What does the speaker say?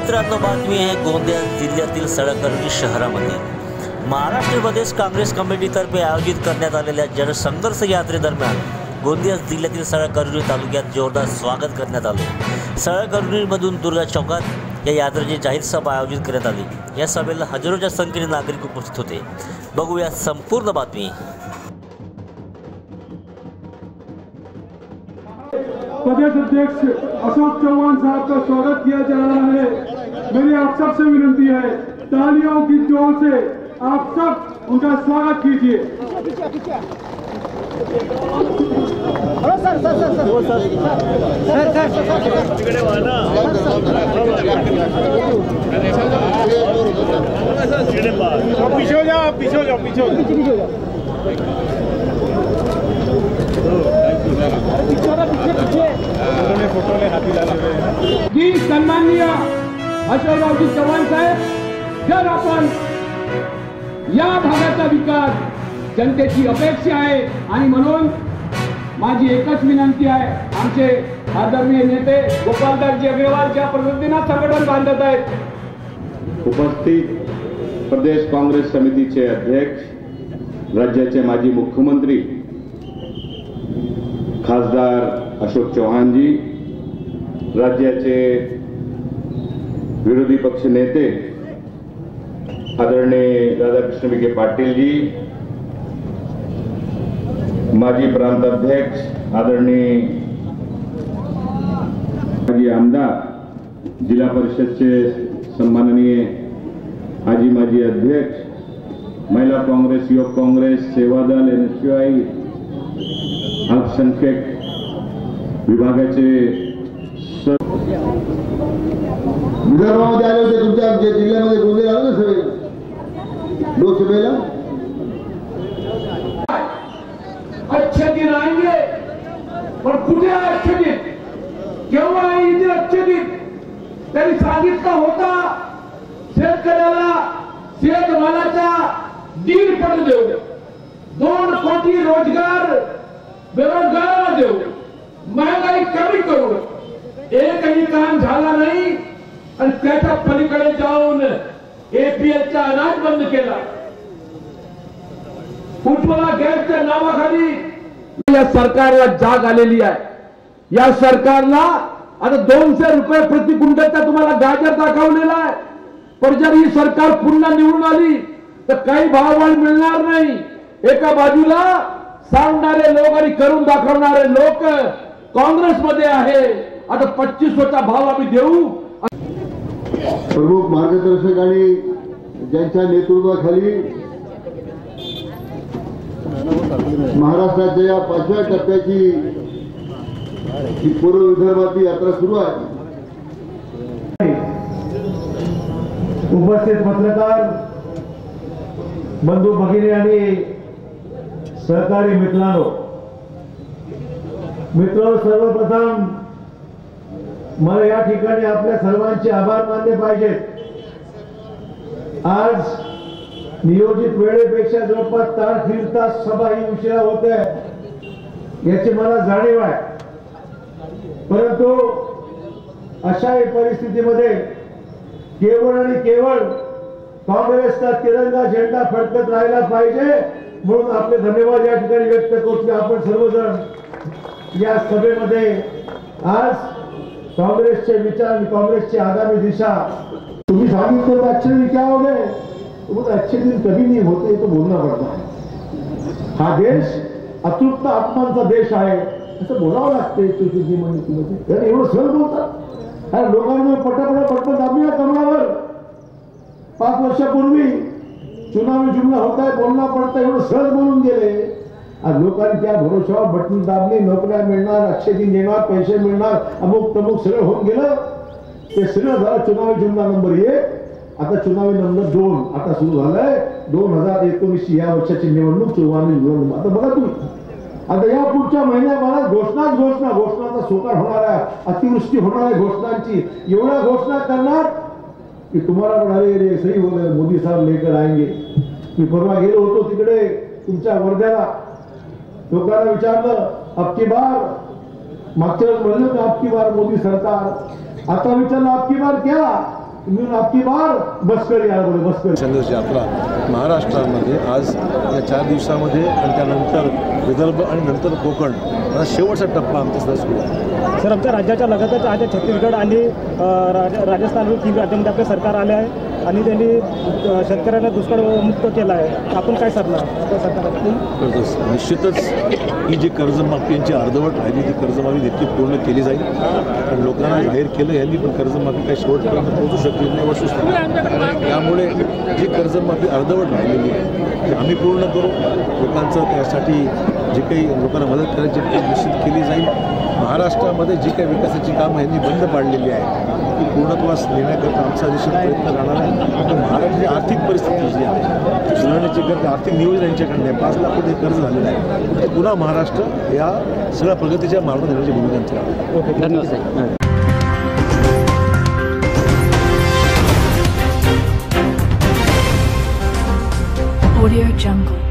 मित्रांनो, बातमी आहे गोंदिया जिल्ह्यातील सळकर्णी शहरामध्ये महाराष्ट्र प्रदेश काँग्रेस कमिटीतर्फे आयोजित करण्यात आलेल्या जनसंघर्ष यात्रेदरम्यान गोंदिया जिल्ह्यातील सळकर्णी तालुक्यात जोरदार स्वागत करण्यात आले। सळकर्णीमधून दुर्गा चौकात या यात्रेची जाहीर सभा आयोजित करण्यात आली। या सभेला हजारोच्या संख्येने नागरिक उपस्थित होते। बघूया संपूर्ण बातमी। प्रदेश अध्यक्ष अशोक चौहान साहब का स्वागत किया जा रहा है। मेरी आप सबसे विनती है, तालियों की जोर से आप सब उनका स्वागत कीजिए। पीछे हो जाओ, पीछे हो जाओ, पीछे हो जाओ। जी सन्माननीय अशोकरावजी चव्हाण साहेब, जर आपण या भागाचा विकास जनतेची अपेक्षा आहे आणि म्हणून माझी एकच विनंती आहे, आमचे आदरणीय नेते गोपालदासजी अग्रवाल ज्या पद्धतीने संघटन बांधत आहेत, उपस्थित प्रदेश काँग्रेस समितीचे अध्यक्ष, राज्याचे माजी मुख्यमंत्री खासदार अशोक चव्हाण जी, राज्याचे विरोधी पक्ष नेते आदरणीय राधाकृष्ण विखे पाटील जी, माजी प्रांताध्यक्ष आदरणीय माजी आमदार, जिल्हा परिषदचे सन्माननीय माजी अध्यक्ष, महिला काँग्रेस, युवक काँग्रेस, सेवादल, NSUI, अल्पसंख्याक विभागाचे विदर्भामध्ये आले होते, तुमच्या जिल्ह्यामध्ये गोंदिया आलो ना सभेला, लोकसभेला। अच्छे दिन आएंगे, पण कुठे अच्छे दिन, केव्हा येतील अच्छे दिन? त्यांनी सांगितलं होता शेतकऱ्याला शेतमालाचा 1.5 पट देऊ, 2 कोटी रोजगार बेरोजगारांना देऊ, महागाई कमी करू। एकही काम झाला नाही आणि त्याच्या पलीकडे जाऊन APLचा अनाज बंद केला। उज्ज्वला गॅसच्या नावाखाली या सरकारला जाग आलेली आहे। या सरकारला आता 200 रुपये प्रति क्विंटलचा तुम्हाला गाजर दाखवलेला आहे, पण जर ही सरकार पुन्हा निवडून आली तर काही भाववाढ मिळणार नाही। एका बाजूला सांगणारे लोक आणि करून दाखवणारे लोक काँग्रेसमध्ये आहे। आता 2500चा भाव आम्ही देऊ। प्रमुख मार्गदर्शक आणि ज्यांच्या नेतृत्वाखाली महाराष्ट्राच्या या 5व्या टप्प्याची ही पूर्व विदर्भातली यात्रा सुरू आहे। उपस्थित पत्रकार बंधू भगिनी आणि सहकारी मित्रांनो, सर्वप्रथम मला या ठिकाणी आपल्या सर्वांचे आभार मानले पाहिजेत। आज नियोजित वेळेपेक्षा जवळपास तास सभा ही उशिरा होते याची मला जाणीव आहे, परंतु अशा परिस्थितीमध्ये केवळ आणि केवळ काँग्रेसचा तिरंगा झेंडा फडकत राहिला पाहिजे, म्हणून आपले धन्यवाद या ठिकाणी व्यक्त करतो। आपण सर्वजण या सभेमध्ये आज काँग्रेसचे विचार आणि काँग्रेसची आगामी दिशा तुम्ही सांगितलं, अच्छे दिन क्या हो गए, तो अच्छे दिन कभी नहीं होते, तो बोलना पड़ता है। हा देश अतृप्त आत्मांचा देश आहे असं बोलावं लागते। चतुर्थी एवढं सहज बोलतात लोकांना, पटपट दाबली कमळावर। 5 वर्षापूर्वी चुनावी जुमला होता है, बोलना पड़ता है, एवढं सहज बोलून गेले। आज लोकांनी त्या भरोशावर बटन दाबली, नोकऱ्या मिळणार, अच्छे दिन येणार, पैसे मिळणार, अमुक तमुक सगळं होऊन गेलं। ते सगळं झालं चुनावी जुमला नंबर 1। आता चुनावी नंबर 2 आता सुरू झालाय। 2019 या वर्षाची निवडणूक, 24 निवडणूक। आता बघा तुम्ही, आता या पुढच्या महिन्याभरात घोषणाचा सोकार होणार आहे, अतिवृष्टी होणार आहे घोषणांची। एवढ्या घोषणा करणार की तुम्हाला म्हणाले सही बोले मोदी साहेब लेकर आएंगे। मी परवा गेलो होतो तिकडे तुमच्या वर्ध्याला, लोकांना विचारलं अबकी बार, मागच्या वेळेस म्हणलं की अबकी बार मोदी सरकार, आता विचारलं अबकी बार क्या, म्हणून अबकी बार बसकर यार बोले बसकर. संघर्ष यात्रा महाराष्ट्रामध्ये आज या 4 दिवसामध्ये आणि त्यानंतर विदर्भ आणि नंतर कोकण हा शेवटचा टप्पा आमचा सध्या सुरू आहे. सर, आमच्या राज्याच्या लगतच आज छत्तीसगड आणि राजस्थान 3 राज्यामध्ये आपले सरकार आले आहे आणि त्यांनी शेतकऱ्यांना दुष्काळमुक्त केला आहे. आपण काय सरणार आपल्या सरकारला? निश्चितच ही जी कर्जमाफी यांची अर्धवट राहिली ती कर्जमाफी देखील पूर्ण केली जाईल. पण लोकांना जाहीर केलं यांनी पण कर्जमाफी काही शेवटपर्यंत पोहोचू शकली नाही वस्तुस्थिती. त्यामुळे जी कर्जमाफी अर्धवट राहिलेली आहे ती आम्ही पूर्ण करू. लोकांचं त्यासाठी जे काही लोकांना मदत करायची ती निश्चित केली जाईल. महाराष्ट्रामध्ये जी काही विकासाची कामं यांनी बंद पाडलेली आहे ती पूर्णत्वास नेण्याकरता आमचा निश्चित प्रयत्न राहणार आहे. पण महाराष्ट्राची आर्थिक परिस्थिती जी आहे सुधारण्याची गरज आर्थिक नियोजन यांच्याकडे आहे. 5 लाख कोटी कर्ज झालेलं आहे. ते पुन्हा महाराष्ट्र या सगळ्या प्रगतीच्या मार्गावर नेण्याची भूमिका आहे. ओके, धन्यवाद. Audio Jungle.